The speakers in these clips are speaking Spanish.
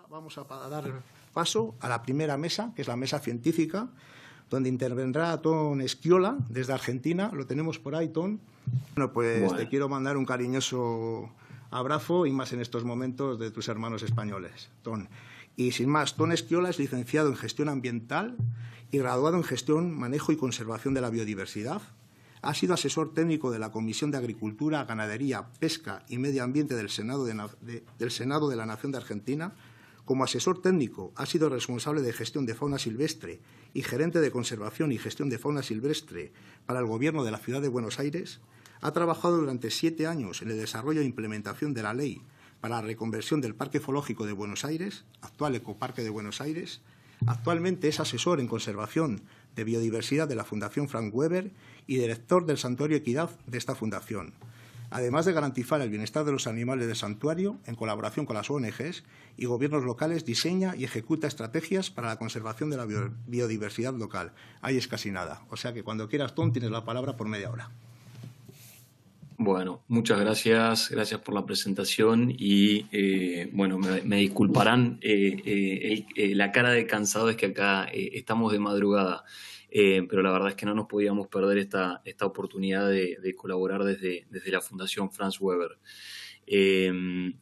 Vamos a dar paso a la primera mesa, que es la mesa científica, donde intervendrá Ton Esquiola, desde Argentina. Lo tenemos por ahí, Ton. Bueno, pues te quiero mandar un cariñoso abrazo, y más en estos momentos, de tus hermanos españoles, Ton. Y sin más, Ton Esquiola es licenciado en Gestión Ambiental y graduado en Gestión, Manejo y Conservación de la Biodiversidad. Ha sido asesor técnico de la Comisión de Agricultura, Ganadería, Pesca y Medio Ambiente del Senado de la Nación de Argentina. Como asesor técnico, ha sido responsable de gestión de fauna silvestre y gerente de conservación y gestión de fauna silvestre para el Gobierno de la Ciudad de Buenos Aires. Ha trabajado durante 7 años en el desarrollo e implementación de la ley para la reconversión del Parque Zoológico de Buenos Aires, actual Ecoparque de Buenos Aires. Actualmente es asesor en conservación de biodiversidad de la Fundación Frank Weber y director del Santuario Equidad de esta fundación. Además de garantizar el bienestar de los animales del santuario, en colaboración con las ONGs y gobiernos locales, diseña y ejecuta estrategias para la conservación de la biodiversidad local. Ahí es casi nada. O sea que cuando quieras, Ton, tienes la palabra por media hora. Bueno, muchas gracias. Gracias por la presentación y, bueno, me disculparán la cara de cansado, es que acá estamos de madrugada. Pero la verdad es que no nos podíamos perder esta oportunidad de colaborar desde la Fundación Franz Weber.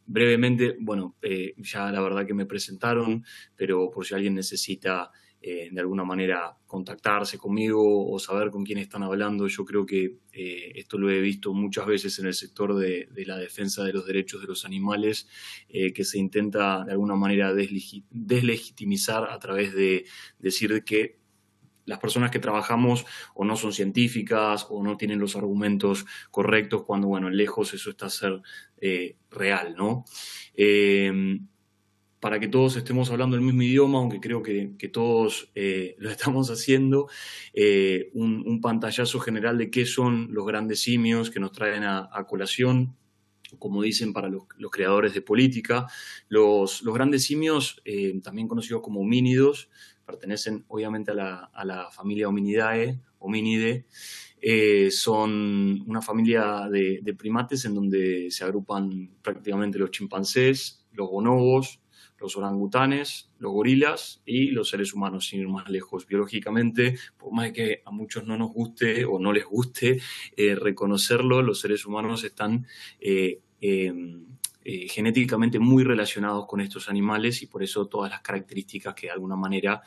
Brevemente, bueno, ya la verdad que me presentaron, pero por si alguien necesita de alguna manera contactarse conmigo o saber con quién están hablando, yo creo que esto lo he visto muchas veces en el sector de la defensa de los derechos de los animales, que se intenta de alguna manera deslegitimizar a través de decir que las personas que trabajamos o no son científicas o no tienen los argumentos correctos, cuando, bueno, lejos eso está a ser real, ¿no? Para que todos estemos hablando el mismo idioma, aunque creo que todos lo estamos haciendo, un pantallazo general de qué son los grandes simios que nos traen a colación. Como dicen para los creadores de política, los grandes simios, también conocidos como homínidos, pertenecen obviamente a la familia hominidae, son una familia de primates en donde se agrupan prácticamente los chimpancés, los bonobos, los orangutanes, los gorilas y los seres humanos, sin ir más lejos. Biológicamente, por más que a muchos no nos guste o no les guste reconocerlo, los seres humanos están genéticamente muy relacionados con estos animales, y por eso todas las características que de alguna manera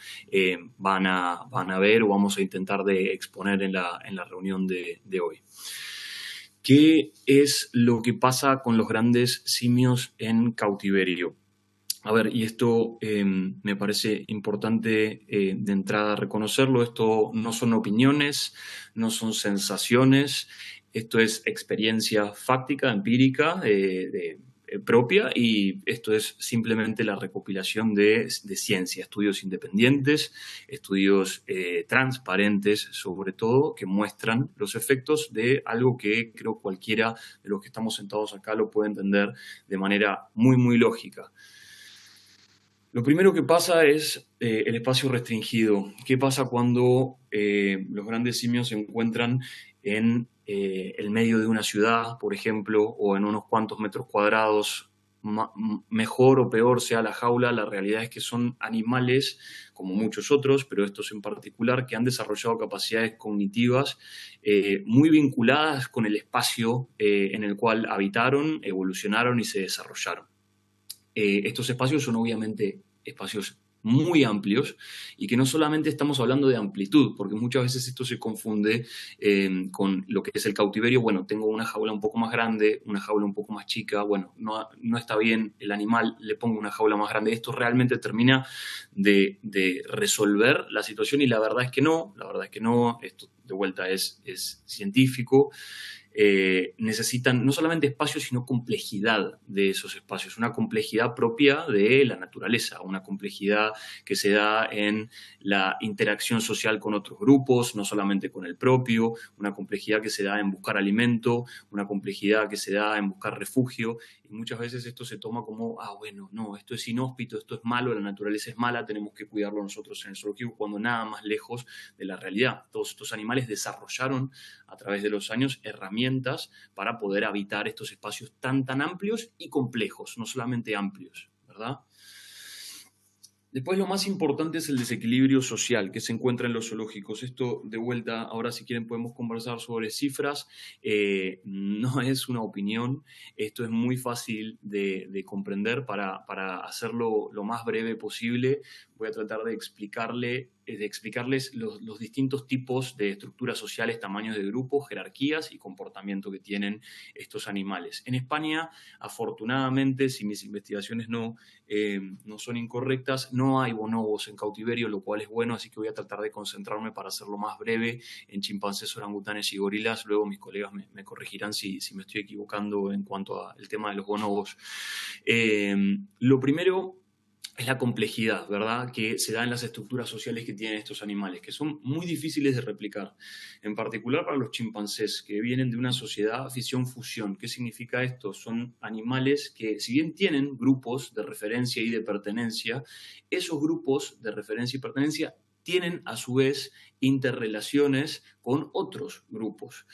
van a ver o vamos a intentar de exponer en la reunión de hoy. ¿Qué es lo que pasa con los grandes simios en cautiverio? A ver, y esto me parece importante de entrada reconocerlo. Esto no son opiniones, no son sensaciones, esto es experiencia fáctica, empírica, propia, y esto es simplemente la recopilación de ciencia, estudios independientes, estudios transparentes, sobre todo, que muestran los efectos de algo que creo cualquiera de los que estamos sentados acá lo puede entender de manera muy, muy lógica. Lo primero que pasa es el espacio restringido. ¿Qué pasa cuando los grandes simios se encuentran en el medio de una ciudad, por ejemplo, o en unos cuantos metros cuadrados? Mejor o peor sea la jaula, la realidad es que son animales, como muchos otros, pero estos en particular, que han desarrollado capacidades cognitivas muy vinculadas con el espacio en el cual habitaron, evolucionaron y se desarrollaron. Estos espacios son obviamente espacios muy amplios y que no solamente estamos hablando de amplitud, porque muchas veces esto se confunde con lo que es el cautiverio. Bueno, tengo una jaula un poco más grande, una jaula un poco más chica, bueno, no está bien el animal, le pongo una jaula más grande. Esto realmente termina de resolver la situación, y la verdad es que no, esto de vuelta es científico. Necesitan no solamente espacio, sino complejidad de esos espacios, una complejidad propia de la naturaleza, una complejidad que se da en la interacción social con otros grupos, no solamente con el propio, una complejidad que se da en buscar alimento, una complejidad que se da en buscar refugio, y muchas veces esto se toma como, bueno, no, esto es inhóspito, esto es malo, la naturaleza es mala, tenemos que cuidarlo nosotros en el zoológico, cuando nada más lejos de la realidad. Todos estos animales desarrollaron a través de los años herramientas para poder habitar estos espacios tan amplios y complejos, no solamente amplios, ¿verdad? Después lo más importante es el desequilibrio social que se encuentra en los zoológicos. Esto, de vuelta, ahora si quieren podemos conversar sobre cifras. No es una opinión, esto es muy fácil de comprender. Para hacerlo lo más breve posible, voy a tratar de explicarles los distintos tipos de estructuras sociales, tamaños de grupos, jerarquías y comportamiento que tienen estos animales. En España, afortunadamente, si mis investigaciones no son incorrectas, no hay bonobos en cautiverio, lo cual es bueno, así que voy a tratar de concentrarme para hacerlo más breve en chimpancés, orangutanes y gorilas. Luego mis colegas me corregirán si me estoy equivocando en cuanto al tema de los bonobos. Lo primero es la complejidad, ¿verdad?, que se da en las estructuras sociales que tienen estos animales, que son muy difíciles de replicar, en particular para los chimpancés, que vienen de una sociedad fisión-fusión. ¿Qué significa esto? Son animales que, si bien tienen grupos de referencia y de pertenencia, esos grupos de referencia y pertenencia tienen a su vez interrelaciones con otros grupos.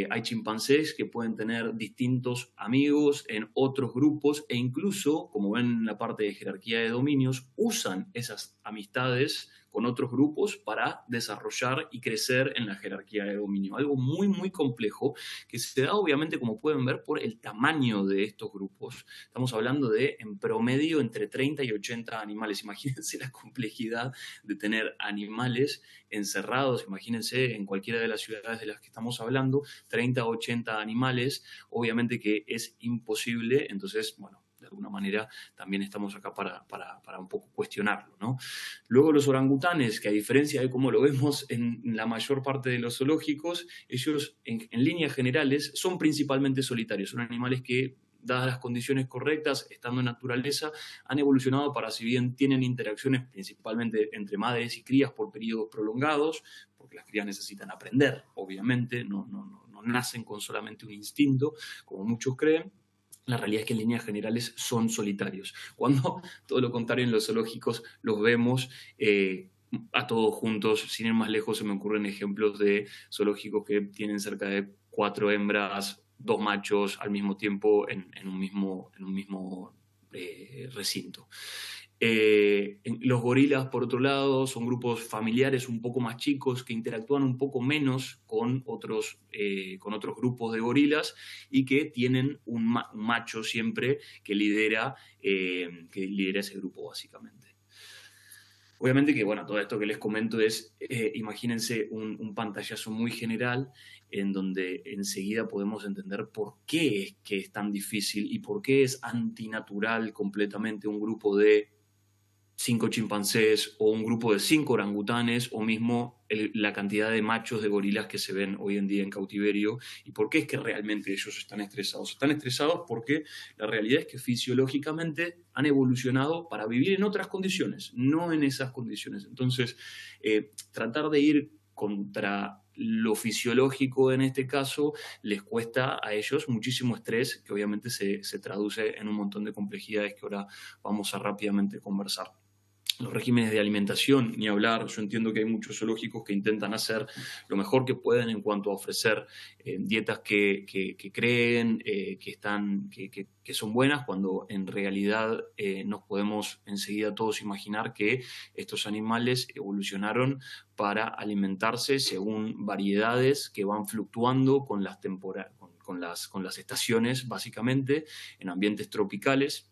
Hay chimpancés que pueden tener distintos amigos en otros grupos e incluso, como ven en la parte de jerarquía de dominios, usan esas amistades con otros grupos para desarrollar y crecer en la jerarquía de dominio. Algo muy, muy complejo que se da obviamente, como pueden ver, por el tamaño de estos grupos. Estamos hablando de, en promedio, entre 30 y 80 animales. Imagínense la complejidad de tener animales encerrados, imagínense en cualquiera de las ciudades de las que estamos hablando, 30 o 80 animales, obviamente que es imposible. Entonces, bueno, de alguna manera también estamos acá para un poco cuestionarlo, ¿no? Luego los orangutanes, que a diferencia de cómo lo vemos en la mayor parte de los zoológicos, ellos en líneas generales son principalmente solitarios, son animales que, dadas las condiciones correctas, estando en naturaleza, han evolucionado para, si bien tienen interacciones principalmente entre madres y crías por periodos prolongados, porque las crías necesitan aprender, obviamente, no nacen con solamente un instinto, como muchos creen. La realidad es que en líneas generales son solitarios. Cuando, todo lo contrario, en los zoológicos los vemos a todos juntos. Sin ir más lejos, se me ocurren ejemplos de zoológicos que tienen cerca de 4 hembras, 2 machos al mismo tiempo en un mismo recinto. Los gorilas, por otro lado, son grupos familiares un poco más chicos que interactúan un poco menos con otros grupos de gorilas y que tienen un macho siempre que lidera ese grupo, básicamente. Obviamente que, bueno, todo esto que les comento es, imagínense un pantallazo muy general en donde enseguida podemos entender por qué es que es tan difícil y por qué es antinatural completamente un grupo de 5 chimpancés o un grupo de 5 orangutanes o mismo la cantidad de machos de gorilas que se ven hoy en día en cautiverio y por qué es que realmente ellos están estresados. Están estresados porque la realidad es que fisiológicamente han evolucionado para vivir en otras condiciones, no en esas condiciones. Entonces, tratar de ir contra lo fisiológico en este caso les cuesta a ellos muchísimo estrés, que obviamente se traduce en un montón de complejidades que ahora vamos a rápidamente conversar. Los regímenes de alimentación, ni hablar. Yo entiendo que hay muchos zoológicos que intentan hacer lo mejor que pueden en cuanto a ofrecer dietas que creen que son buenas, cuando en realidad nos podemos enseguida todos imaginar que estos animales evolucionaron para alimentarse según variedades que van fluctuando con las con las estaciones, básicamente, en ambientes tropicales.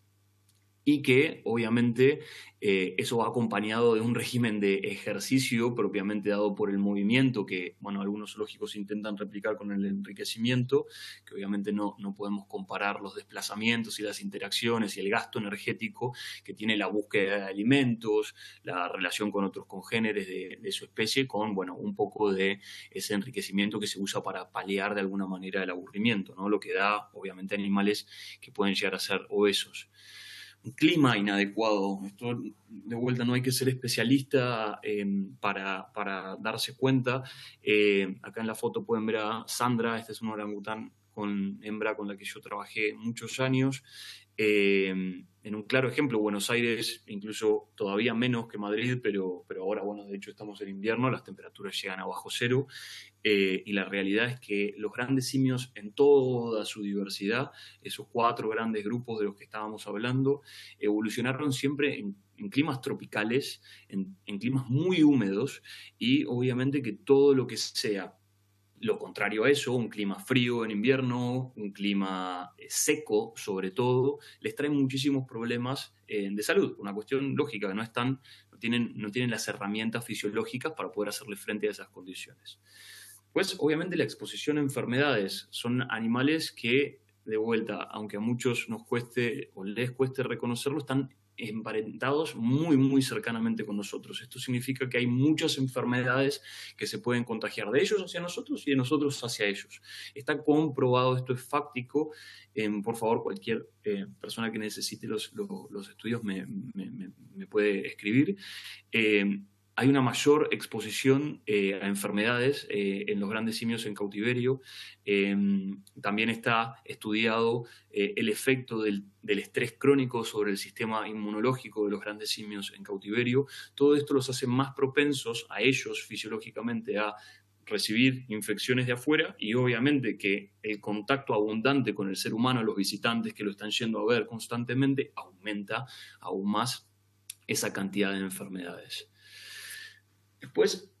Y que obviamente eso va acompañado de un régimen de ejercicio propiamente dado por el movimiento que, bueno, algunos zoológicos intentan replicar con el enriquecimiento, que obviamente no podemos comparar los desplazamientos y las interacciones y el gasto energético que tiene la búsqueda de alimentos, la relación con otros congéneres de su especie, con, bueno, un poco de ese enriquecimiento que se usa para paliar de alguna manera el aburrimiento, ¿no? Lo que da, obviamente, animales que pueden llegar a ser obesos. Un clima inadecuado. Esto, de vuelta, no hay que ser especialista para darse cuenta. Acá en la foto pueden ver a Sandra. Este es un orangután con hembra con la que yo trabajé muchos años. En un claro ejemplo, Buenos Aires, incluso todavía menos que Madrid, pero ahora, bueno, de hecho estamos en invierno, las temperaturas llegan a bajo cero, y la realidad es que los grandes simios en toda su diversidad, esos 4 grandes grupos de los que estábamos hablando, evolucionaron siempre en climas tropicales, en climas muy húmedos, y obviamente que todo lo que sea lo contrario a eso, un clima frío en invierno, un clima seco sobre todo, les trae muchísimos problemas de salud. Una cuestión lógica, que no tienen las herramientas fisiológicas para poder hacerle frente a esas condiciones. Pues obviamente la exposición a enfermedades son animales que, de vuelta, aunque a muchos nos cueste o les cueste reconocerlo, están emparentados muy, muy cercanamente con nosotros. Esto significa que hay muchas enfermedades que se pueden contagiar de ellos hacia nosotros y de nosotros hacia ellos. Está comprobado, esto es fáctico. Por favor, cualquier persona que necesite los estudios me puede escribir. Hay una mayor exposición a enfermedades en los grandes simios en cautiverio. También está estudiado el efecto del estrés crónico sobre el sistema inmunológico de los grandes simios en cautiverio. Todo esto los hace más propensos a ellos fisiológicamente a recibir infecciones de afuera, y obviamente que el contacto abundante con el ser humano, los visitantes que lo están yendo a ver constantemente, aumenta aún más esa cantidad de enfermedades. Después,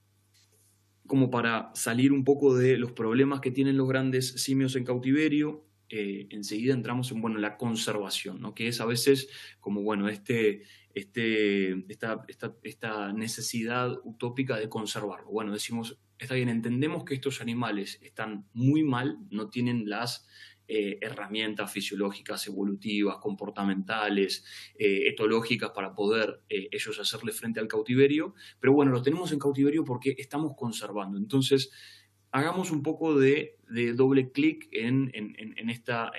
como para salir un poco de los problemas que tienen los grandes simios en cautiverio, enseguida entramos en la conservación, ¿no? Que es a veces como esta necesidad utópica de conservarlo. Bueno, decimos, está bien, entendemos que estos animales están muy mal, no tienen las herramientas fisiológicas, evolutivas, comportamentales, etológicas para poder ellos hacerle frente al cautiverio, pero bueno, los tenemos en cautiverio porque estamos conservando. Entonces, hagamos un poco de doble clic en esta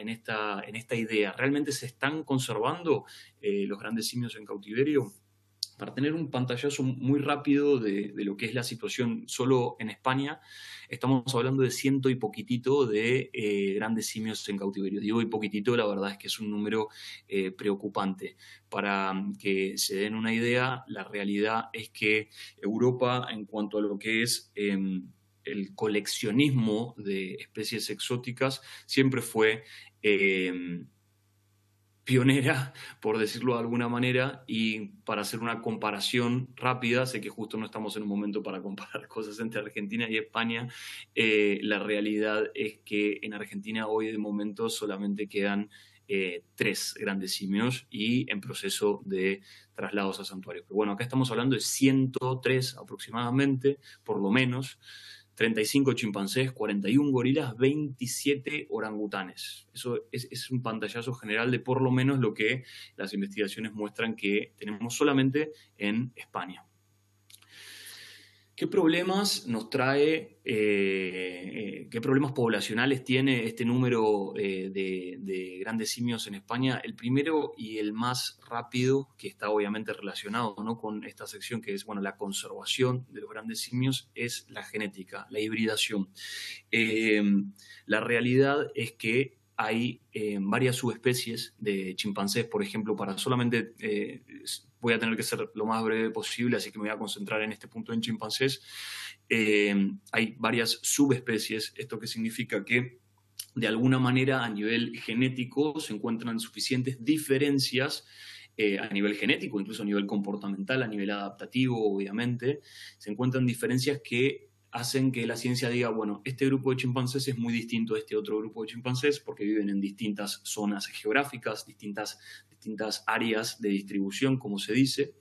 idea. ¿Realmente se están conservando los grandes simios en cautiverio? Para tener un pantallazo muy rápido de lo que es la situación solo en España, estamos hablando de 100 y poquitito de grandes simios en cautiverio. Digo y poquitito, la verdad es que es un número preocupante. Para que se den una idea, la realidad es que Europa, en cuanto a lo que es el coleccionismo de especies exóticas, siempre fue pionera, por decirlo de alguna manera, y para hacer una comparación rápida, sé que justo no estamos en un momento para comparar cosas entre Argentina y España, la realidad es que en Argentina hoy de momento solamente quedan 3 grandes simios y en proceso de traslados a santuarios. Pero bueno, acá estamos hablando de 103 aproximadamente, por lo menos, 35 chimpancés, 41 gorilas, 27 orangutanes. Eso es un pantallazo general de por lo menos lo que las investigaciones muestran que tenemos solamente en España. ¿Qué problemas nos trae, qué problemas poblacionales tiene este número de grandes simios en España? El primero y el más rápido, que está obviamente relacionado, ¿no?, con esta sección que es la conservación de los grandes simios, es la genética, la hibridación. La realidad es que hay varias subespecies de chimpancés, por ejemplo, para solamente... voy a tener que ser lo más breve posible, así que me voy a concentrar en este punto en chimpancés. Hay varias subespecies, esto que significa que de alguna manera a nivel genético se encuentran suficientes diferencias a nivel genético, incluso a nivel comportamental, a nivel adaptativo, obviamente. Se encuentran diferencias que hacen que la ciencia diga, bueno, este grupo de chimpancés es muy distinto a este otro grupo de chimpancés porque viven en distintas zonas geográficas, distintas áreas de distribución, como se dice,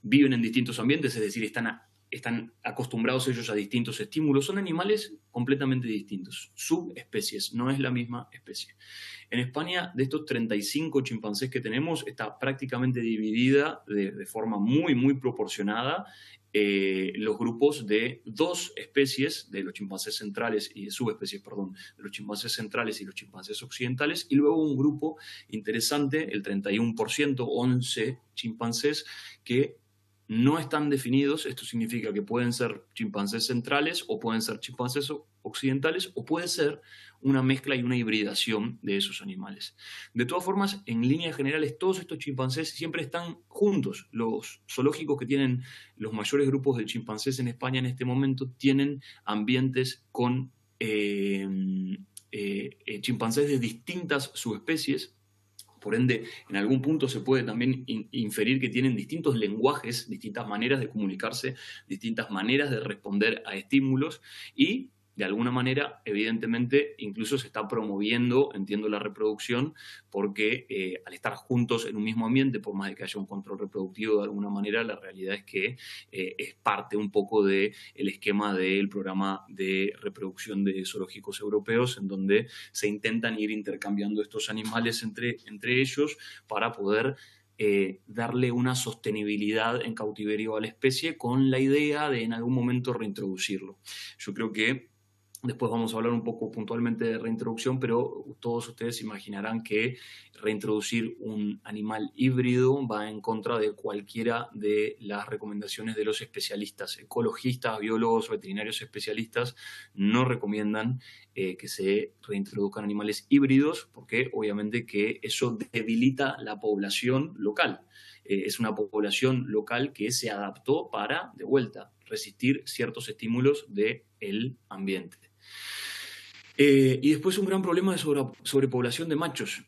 viven en distintos ambientes, es decir, están acostumbrados ellos a distintos estímulos, son animales completamente distintos, subespecies, no es la misma especie. En España, de estos 35 chimpancés que tenemos, está prácticamente dividida de forma muy, muy proporcionada los grupos de 2 especies, de los chimpancés centrales y subespecies, perdón, de los chimpancés centrales y los chimpancés occidentales, y luego un grupo interesante, el 31%, 11 chimpancés que no están definidos. Esto significa que pueden ser chimpancés centrales o pueden ser chimpancés occidentales o puede ser una mezcla y una hibridación de esos animales. De todas formas, en líneas generales, todos estos chimpancés siempre están juntos. Los zoológicos que tienen los mayores grupos de chimpancés en España en este momento tienen ambientes con chimpancés de distintas subespecies. Por ende, en algún punto se puede también inferir que tienen distintos lenguajes, distintas maneras de comunicarse, distintas maneras de responder a estímulos y, de alguna manera, evidentemente, incluso se está promoviendo, entiendo, la reproducción, porque al estar juntos en un mismo ambiente, por más de que haya un control reproductivo de alguna manera, la realidad es que es parte un poco del esquema del programa de reproducción de zoológicos europeos, en donde se intentan ir intercambiando estos animales entre ellos para poder darle una sostenibilidad en cautiverio a la especie con la idea de en algún momento reintroducirlo. Yo creo que después vamos a hablar un poco puntualmente de reintroducción, pero todos ustedes imaginarán que reintroducir un animal híbrido va en contra de cualquiera de las recomendaciones de los especialistas. Ecologistas, biólogos, veterinarios especialistas no recomiendan que se reintroduzcan animales híbridos porque obviamente que eso debilita la población local. Es una población local que se adaptó para, de vuelta, resistir ciertos estímulos del ambiente. Y después un gran problema de sobrepoblación de machos.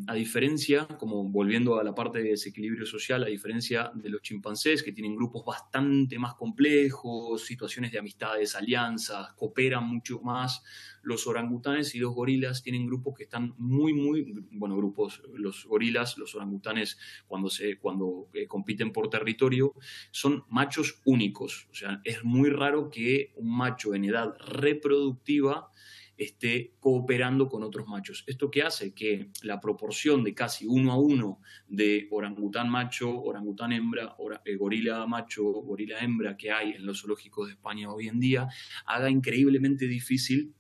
A diferencia, como volviendo a la parte de desequilibrio social, a diferencia de los chimpancés, que tienen grupos bastante más complejos, situaciones de amistades, alianzas, cooperan mucho más, los orangutanes y los gorilas tienen grupos que están grupos, los gorilas, los orangutanes, cuando compiten por territorio, son machos únicos. O sea, es muy raro que un macho en edad reproductiva esté cooperando con otros machos. ¿Esto qué hace? Que la proporción de casi 1 a 1 de orangután macho, orangután hembra, gorila macho, gorila hembra que hay en los zoológicos de España hoy en día, haga increíblemente difícil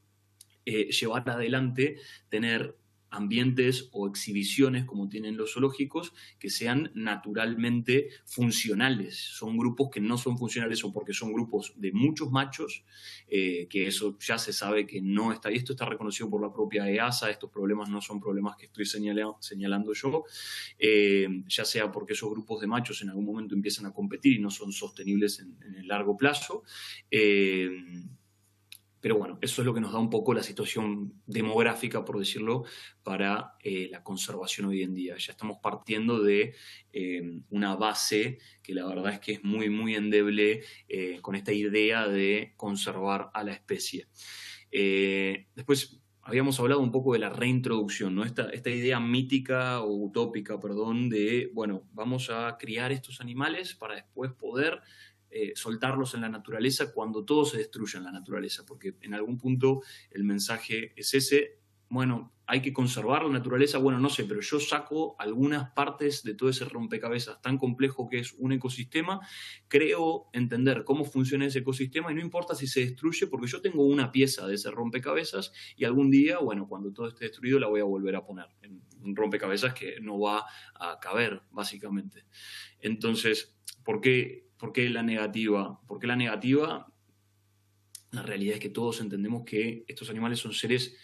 llevar adelante, tener ambientes o exhibiciones como tienen los zoológicos que sean naturalmente funcionales. Son grupos que no son funcionales o porque son grupos de muchos machos, que eso ya se sabe que no está, y esto está reconocido por la propia EASA. Estos problemas no son problemas que estoy señalando yo, ya sea porque esos grupos de machos en algún momento empiezan a competir y no son sostenibles en el largo plazo, pero bueno, eso es lo que nos da un poco la situación demográfica, por decirlo, para la conservación hoy en día. Ya estamos partiendo de una base que la verdad es que es muy, muy endeble con esta idea de conservar a la especie. Después habíamos hablado un poco de la reintroducción, ¿no? Esta idea mítica o utópica, perdón, de, bueno, vamos a criar estos animales para después poder soltarlos en la naturaleza cuando todo se destruya en la naturaleza, porque en algún punto el mensaje es ese. Bueno, hay que conservar la naturaleza, bueno, no sé, pero yo saco algunas partes de todo ese rompecabezas tan complejo que es un ecosistema, creo entender cómo funciona ese ecosistema y no importa si se destruye, porque yo tengo una pieza de ese rompecabezas y algún día, bueno, cuando todo esté destruido la voy a volver a poner en un rompecabezas que no va a caber, básicamente. Entonces, ¿por qué la negativa? ¿Por qué la negativa? La realidad es que todos entendemos que estos animales son seres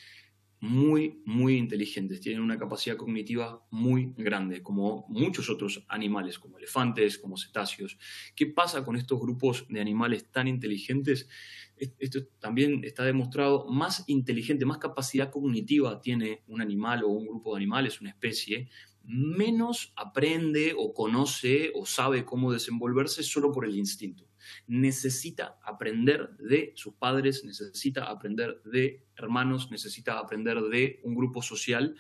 muy, muy inteligentes, tienen una capacidad cognitiva muy grande, como muchos otros animales, como elefantes, como cetáceos. ¿Qué pasa con estos grupos de animales tan inteligentes? Esto también está demostrado, más inteligente, más capacidad cognitiva tiene un animal o un grupo de animales, una especie, menos aprende o conoce o sabe cómo desenvolverse solo por el instinto. Necesita aprender de sus padres, necesita aprender de hermanos, necesita aprender de un grupo social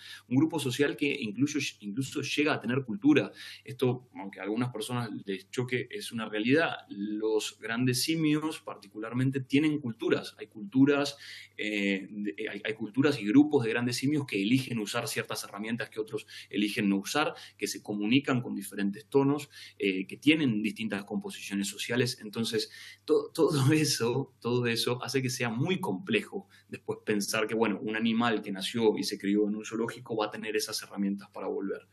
que incluso llega a tener cultura. Esto, aunque a algunas personas les choque, es una realidad. Los grandes simios particularmente tienen culturas. Hay culturas y grupos de grandes simios que eligen usar ciertas herramientas que otros eligen no usar, que se comunican con diferentes tonos, que tienen distintas composiciones sociales. Entonces, todo eso hace que sea muy complejo después pensar que, bueno, un animal que nació y se crió en un zoológico va a tener esas herramientas para volver.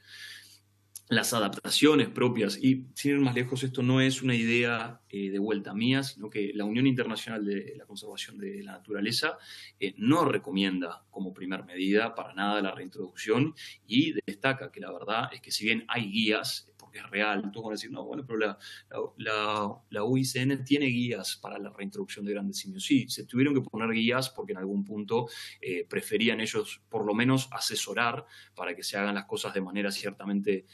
Las adaptaciones propias, y sin ir más lejos, esto no es una idea de vuelta mía, sino que la Unión Internacional de la Conservación de la Naturaleza no recomienda como primer medida para nada la reintroducción y destaca que la verdad es que si bien hay guías, porque porque es real. Todos van a decir, no, bueno, pero la UICN tiene guías para la reintroducción de grandes simios. Sí, se tuvieron que poner guías porque en algún punto preferían ellos por lo menos asesorar para que se hagan las cosas de manera ciertamente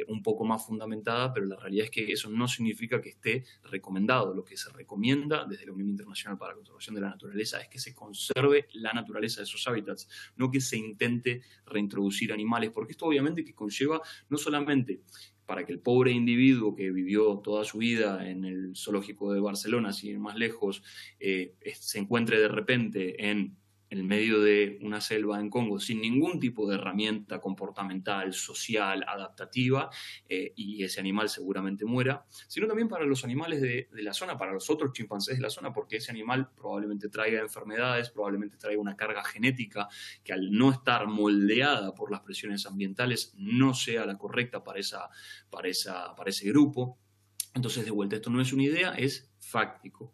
un poco más fundamentada, pero la realidad es que eso no significa que esté recomendado. Lo que se recomienda desde la Unión Internacional para la Conservación de la Naturaleza es que se conserve la naturaleza de esos hábitats, no que se intente reintroducir animales, porque esto obviamente que conlleva no solamente para que el pobre individuo que vivió toda su vida en el zoológico de Barcelona, sin ir más lejos, se encuentre de repente en el medio de una selva en Congo sin ningún tipo de herramienta comportamental, social, adaptativa, y ese animal seguramente muera, sino también para los animales de la zona, para los otros chimpancés de la zona, porque ese animal probablemente traiga enfermedades, probablemente traiga una carga genética que al no estar moldeada por las presiones ambientales no sea la correcta para ese grupo. Entonces, de vuelta, esto no es una idea, es fáctico.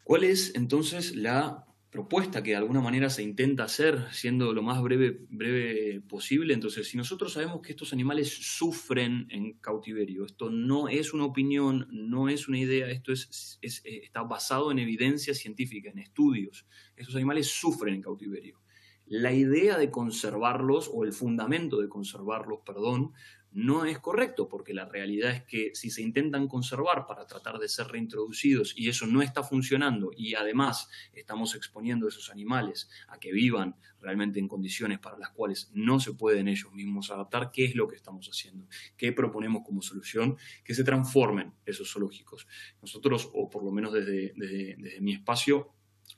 ¿Cuál es entonces la propuesta que de alguna manera se intenta hacer, siendo lo más breve posible? Entonces, si nosotros sabemos que estos animales sufren en cautiverio, esto no es una opinión, no es una idea, esto está basado en evidencia científica, en estudios. Estos animales sufren en cautiverio. La idea de conservarlos, o el fundamento de conservarlos, perdón, no es correcto, porque la realidad es que si se intentan conservar para tratar de ser reintroducidos y eso no está funcionando y además estamos exponiendo a esos animales a que vivan realmente en condiciones para las cuales no se pueden ellos mismos adaptar, ¿qué es lo que estamos haciendo? ¿Qué proponemos como solución? Que se transformen esos zoológicos. Nosotros, o por lo menos desde mi espacio,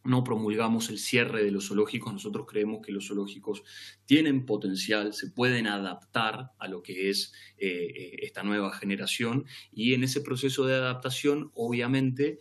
no promulgamos el cierre de los zoológicos. Nosotros creemos que los zoológicos tienen potencial, se pueden adaptar a lo que es esta nueva generación, y en ese proceso de adaptación, obviamente,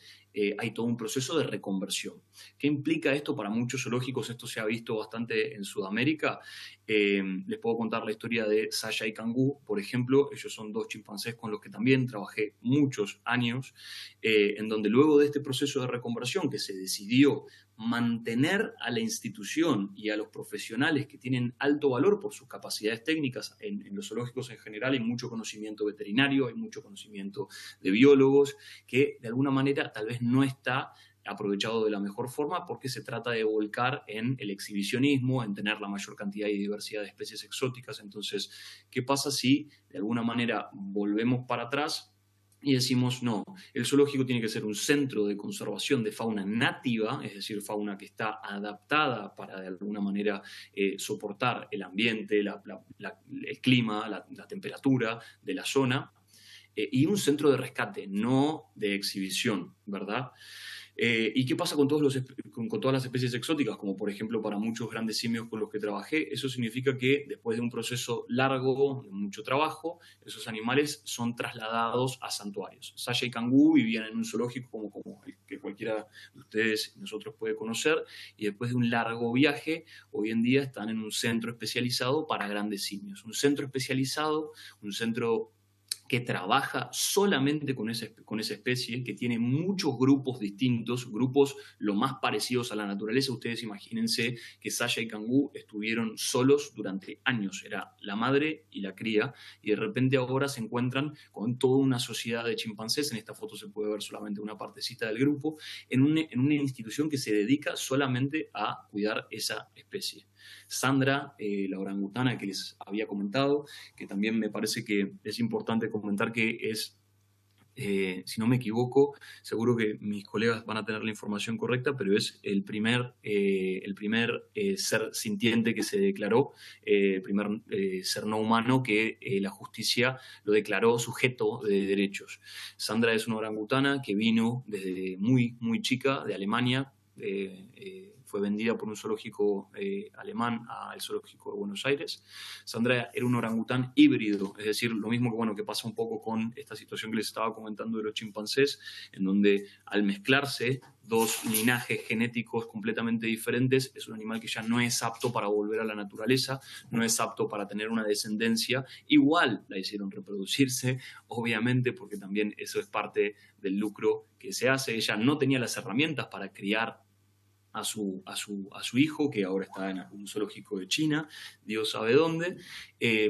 hay todo un proceso de reconversión. ¿Qué implica esto para muchos zoológicos? Esto se ha visto bastante en Sudamérica. Les puedo contar la historia de Sasha y Kangoo, por ejemplo. Ellos son dos chimpancés con los que también trabajé muchos años, en donde luego de este proceso de reconversión que se decidió mantener a la institución y a los profesionales que tienen alto valor por sus capacidades técnicas. En los zoológicos en general hay mucho conocimiento veterinario, hay mucho conocimiento de biólogos, que de alguna manera tal vez no está aprovechado de la mejor forma, porque se trata de volcar en el exhibicionismo, en tener la mayor cantidad y diversidad de especies exóticas. Entonces, ¿qué pasa si de alguna manera volvemos para atrás y decimos, no, el zoológico tiene que ser un centro de conservación de fauna nativa, es decir, fauna que está adaptada para de alguna manera soportar el ambiente, el clima, la temperatura de la zona, y un centro de rescate, no de exhibición, ¿verdad? ¿Y qué pasa con todas las especies exóticas? Como por ejemplo para muchos grandes simios con los que trabajé, eso significa que después de un proceso largo, de mucho trabajo, esos animales son trasladados a santuarios. Sasha y Kangoo vivían en un zoológico como el que cualquiera de ustedes y nosotros puede conocer, y después de un largo viaje, hoy en día están en un centro especializado para grandes simios. Un centro especializado, un centro que trabaja solamente con esa especie, que tiene muchos grupos distintos, grupos lo más parecidos a la naturaleza. Ustedes imagínense que Sasha y Kangoo estuvieron solos durante años, era la madre y la cría, y de repente ahora se encuentran con toda una sociedad de chimpancés. En esta foto se puede ver solamente una partecita del grupo, en una institución que se dedica solamente a cuidar esa especie. Sandra, la orangutana que les había comentado, que también me parece que es importante comentar que es, si no me equivoco, seguro que mis colegas van a tener la información correcta, pero es el primer ser sintiente que se declaró, el primer ser no humano que la justicia lo declaró sujeto de derechos. Sandra es una orangutana que vino desde muy, muy chica de Alemania. Fue vendida por un zoológico alemán al zoológico de Buenos Aires. Sandra era un orangután híbrido, es decir, lo mismo que pasa un poco con esta situación que les estaba comentando de los chimpancés, en donde al mezclarse dos linajes genéticos completamente diferentes, es un animal que ya no es apto para volver a la naturaleza, no es apto para tener una descendencia. Igual la hicieron reproducirse, obviamente, porque también eso es parte del lucro que se hace. Ella no tenía las herramientas para criar a su hijo, que ahora está en un zoológico de China, Dios sabe dónde,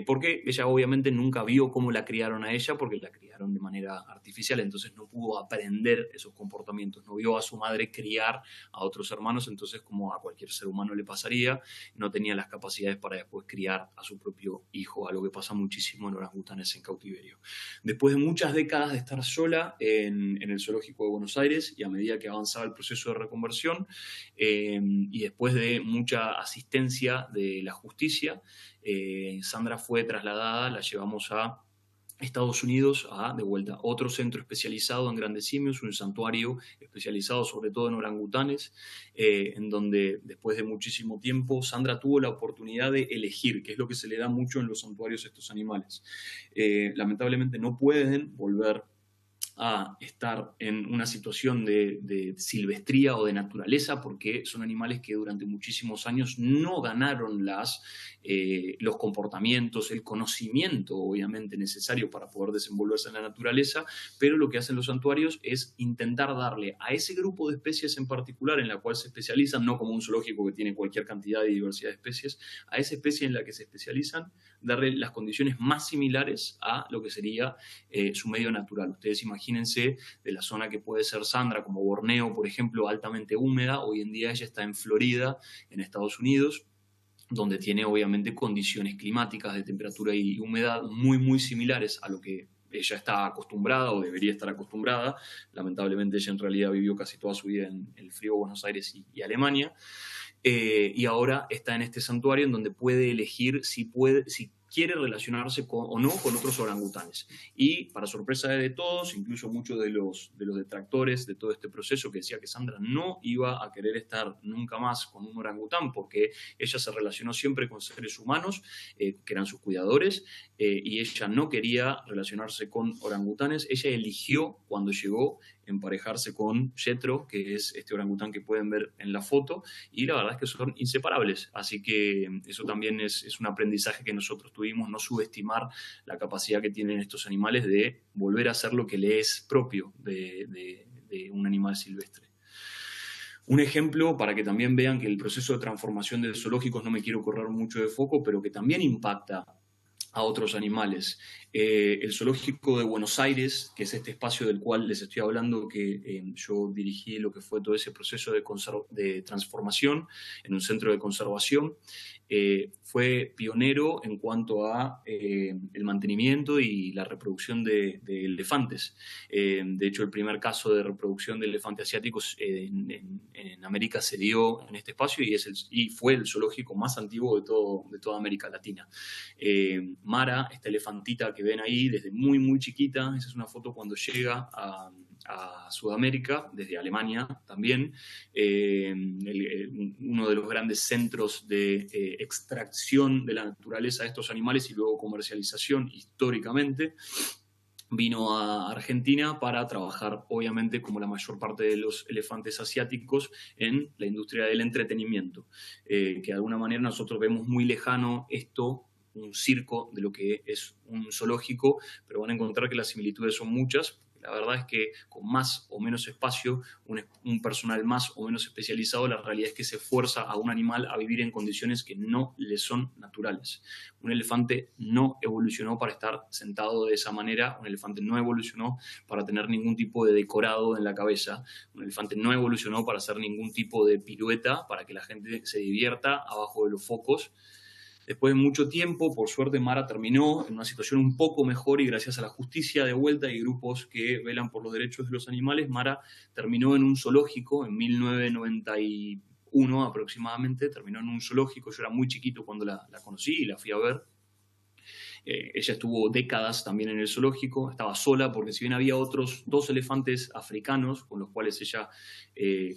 porque ella obviamente nunca vio cómo la criaron a ella, porque la criaron de manera artificial, entonces no pudo aprender esos comportamientos, no vio a su madre criar a otros hermanos, entonces como a cualquier ser humano le pasaría, no tenía las capacidades para después criar a su propio hijo, algo que pasa muchísimo en orangutanes en cautiverio. Después de muchas décadas de estar sola en el zoológico de Buenos Aires, y a medida que avanzaba el proceso de reconversión, y después de mucha asistencia de la justicia, Sandra fue trasladada, la llevamos a Estados Unidos, de vuelta, otro centro especializado en grandes simios, un santuario especializado sobre todo en orangutanes, en donde después de muchísimo tiempo Sandra tuvo la oportunidad de elegir, que es lo que se le da mucho en los santuarios a estos animales. Lamentablemente no pueden volver a estar en una situación de silvestría o de naturaleza, porque son animales que durante muchísimos años no ganaron los comportamientos, el conocimiento obviamente necesario para poder desenvolverse en la naturaleza, pero lo que hacen los santuarios es intentar darle a ese grupo de especies en particular en la cual se especializan, no como un zoológico que tiene cualquier cantidad de diversidad de especies, a esa especie en la que se especializan, darle las condiciones más similares a lo que sería su medio natural. Ustedes imagínense de la zona que puede ser Sandra, como Borneo, por ejemplo, altamente húmeda. Hoy en día ella está en Florida, en Estados Unidos, donde tiene obviamente condiciones climáticas de temperatura y humedad muy, muy similares a lo que ella está acostumbrada o debería estar acostumbrada. Lamentablemente ella en realidad vivió casi toda su vida en el frío Buenos Aires y Alemania. Y ahora está en este santuario en donde puede elegir si quiere relacionarse o no con otros orangutanes. Y para sorpresa de todos, incluso muchos de los detractores de todo este proceso, que decía que Sandra no iba a querer estar nunca más con un orangután porque ella se relacionó siempre con seres humanos, que eran sus cuidadores, y ella no quería relacionarse con orangutanes. Ella eligió cuando llegó emparejarse con Jethro, que es este orangután que pueden ver en la foto, y la verdad es que son inseparables. Así que eso también es un aprendizaje que nosotros tuvimos, no subestimar la capacidad que tienen estos animales de volver a hacer lo que le es propio de un animal silvestre. Un ejemplo para que también vean que el proceso de transformación de zoológicos, no me quiero correr mucho de foco, pero que también impacta a otros animales. El zoológico de Buenos Aires, que es este espacio del cual les estoy hablando, que yo dirigí lo que fue todo ese proceso de transformación en un centro de conservación, fue pionero en cuanto a el mantenimiento y la reproducción de elefantes. De hecho, el primer caso de reproducción de elefantes asiáticos en América se dio en este espacio y fue el zoológico más antiguo de toda América Latina. Mara, esta elefantita que ven ahí desde muy, muy chiquita, esa es una foto cuando llega a Sudamérica, desde Alemania también, uno de los grandes centros de extracción de la naturaleza de estos animales y luego comercialización históricamente. Vino a Argentina para trabajar, obviamente, como la mayor parte de los elefantes asiáticos, en la industria del entretenimiento, que de alguna manera nosotros vemos muy lejano esto, un circo, de lo que es un zoológico, pero van a encontrar que las similitudes son muchas. La verdad es que con más o menos espacio, un personal más o menos especializado, la realidad es que se fuerza a un animal a vivir en condiciones que no le son naturales. Un elefante no evolucionó para estar sentado de esa manera, un elefante no evolucionó para tener ningún tipo de decorado en la cabeza, un elefante no evolucionó para hacer ningún tipo de pirueta, para que la gente se divierta abajo de los focos. Después de mucho tiempo, por suerte, Mara terminó en una situación un poco mejor y gracias a la justicia de vuelta y grupos que velan por los derechos de los animales, Mara terminó en un zoológico en 1991 aproximadamente, terminó en un zoológico. Yo era muy chiquito cuando la conocí y la fui a ver. Ella estuvo décadas también en el zoológico, estaba sola porque si bien había otros 2 elefantes africanos con los cuales ella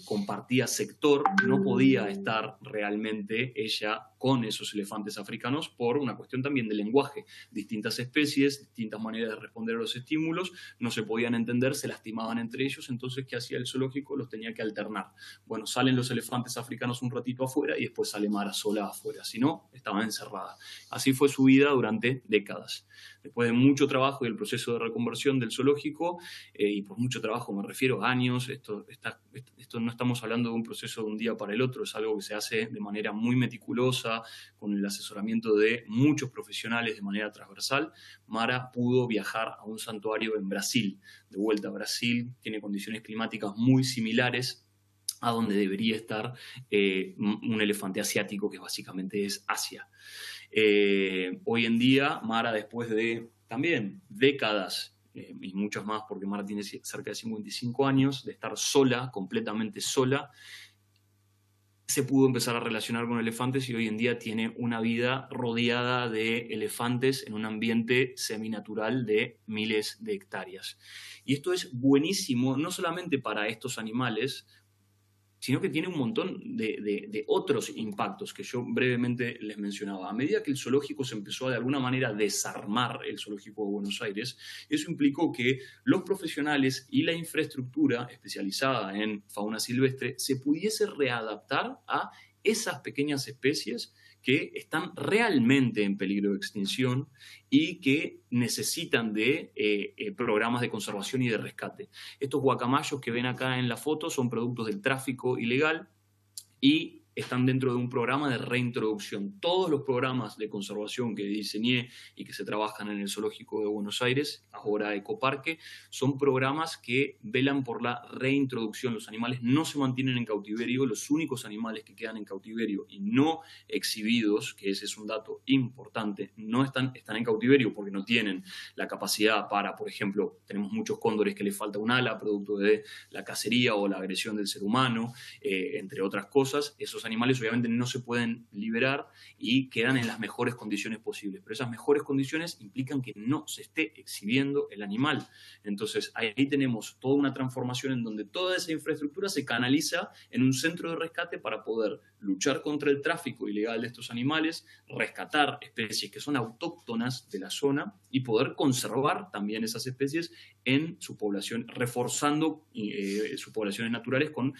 compartía sector, no podía estar realmente ella con esos elefantes africanos por una cuestión también de lenguaje. Distintas especies, distintas maneras de responder a los estímulos, no se podían entender, se lastimaban entre ellos, entonces ¿qué hacía el zoológico? Los tenía que alternar. Bueno, salen los elefantes africanos un ratito afuera y después sale Mara sola afuera, si no, estaba encerrada. Así fue su vida durante décadas. décadas. Después de mucho trabajo y el proceso de reconversión del zoológico, y por mucho trabajo me refiero a años, esto no estamos hablando de un proceso de un día para el otro, es algo que se hace de manera muy meticulosa, con el asesoramiento de muchos profesionales de manera transversal. Mara pudo viajar a un santuario en Brasil. De vuelta a Brasil, tiene condiciones climáticas muy similares a donde debería estar un elefante asiático, que básicamente es Asia. Hoy en día, Mara, después de también décadas, y muchos más, porque Mara tiene cerca de 55 años, de estar sola, completamente sola, se pudo empezar a relacionar con elefantes y hoy en día tiene una vida rodeada de elefantes en un ambiente seminatural de miles de hectáreas. Y esto es buenísimo, no solamente para estos animales, sino que tiene un montón de otros impactos que yo brevemente les mencionaba. A medida que el zoológico se empezó a de alguna manera desarmar, el zoológico de Buenos Aires, eso implicó que los profesionales y la infraestructura especializada en fauna silvestre se pudiese readaptar a esas pequeñas especies que están realmente en peligro de extinción y que necesitan de programas de conservación y de rescate. Estos guacamayos que ven acá en la foto son productos del tráfico ilegal y están dentro de un programa de reintroducción. Todos los programas de conservación que diseñé y que se trabajan en el Zoológico de Buenos Aires, ahora Ecoparque, son programas que velan por la reintroducción. Los animales no se mantienen en cautiverio, los únicos animales que quedan en cautiverio y no exhibidos, que ese es un dato importante, no están en cautiverio porque no tienen la capacidad para, por ejemplo, tenemos muchos cóndores que les falta un ala, producto de la cacería o la agresión del ser humano, entre otras cosas. Esos animales obviamente no se pueden liberar y quedan en las mejores condiciones posibles, pero esas mejores condiciones implican que no se esté exhibiendo el animal. Entonces ahí tenemos toda una transformación en donde toda esa infraestructura se canaliza en un centro de rescate para poder luchar contra el tráfico ilegal de estos animales, rescatar especies que son autóctonas de la zona y poder conservar también esas especies en su población, reforzando sus poblaciones naturales con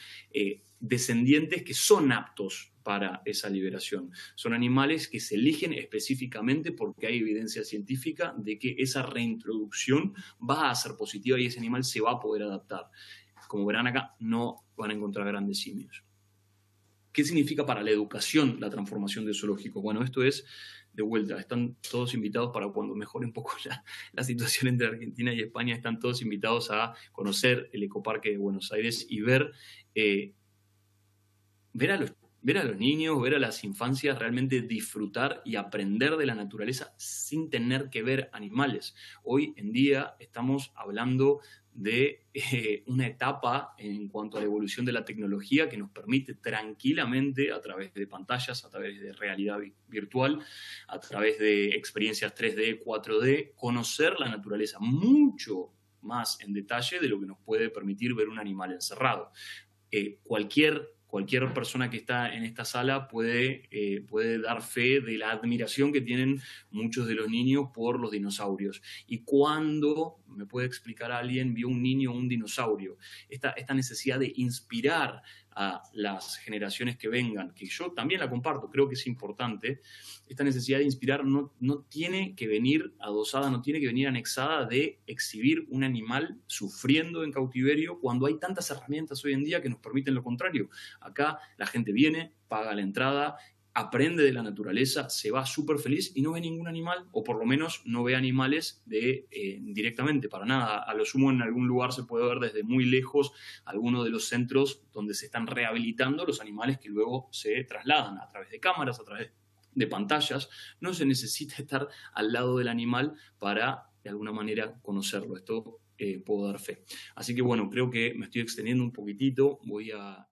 descendientes que son aptos para esa liberación. Son animales que se eligen específicamente porque hay evidencia científica de que esa reintroducción va a ser positiva y ese animal se va a poder adaptar. Como verán acá, no van a encontrar grandes simios. ¿Qué significa para la educación la transformación del zoológico? Bueno, esto es, de vuelta, están todos invitados para cuando mejore un poco la situación entre Argentina y España, están todos invitados a conocer el Ecoparque de Buenos Aires y ver a los niños, ver a las infancias realmente disfrutar y aprender de la naturaleza sin tener que ver animales. Hoy en día estamos hablando de una etapa en cuanto a la evolución de la tecnología que nos permite tranquilamente, a través de pantallas, a través de realidad virtual, a través de experiencias 3D, 4D, conocer la naturaleza mucho más en detalle de lo que nos puede permitir ver un animal encerrado. Cualquier persona que está en esta sala puede dar fe de la admiración que tienen muchos de los niños por los dinosaurios. ¿Y cuándo me puede explicar a alguien vio un niño o un dinosaurio? Esta necesidad de inspirar a las generaciones que vengan, que yo también la comparto, creo que es importante, esta necesidad de inspirar no tiene que venir adosada, no tiene que venir anexada de exhibir un animal sufriendo en cautiverio cuando hay tantas herramientas hoy en día que nos permiten lo contrario. Acá la gente viene, paga la entrada, aprende de la naturaleza, se va súper feliz y no ve ningún animal, o por lo menos no ve animales directamente, para nada. A lo sumo en algún lugar se puede ver desde muy lejos algunos de los centros donde se están rehabilitando los animales que luego se trasladan a través de cámaras, a través de pantallas. No se necesita estar al lado del animal para, de alguna manera, conocerlo. Esto puedo dar fe. Así que bueno, creo que me estoy extendiendo un poquitito. Voy a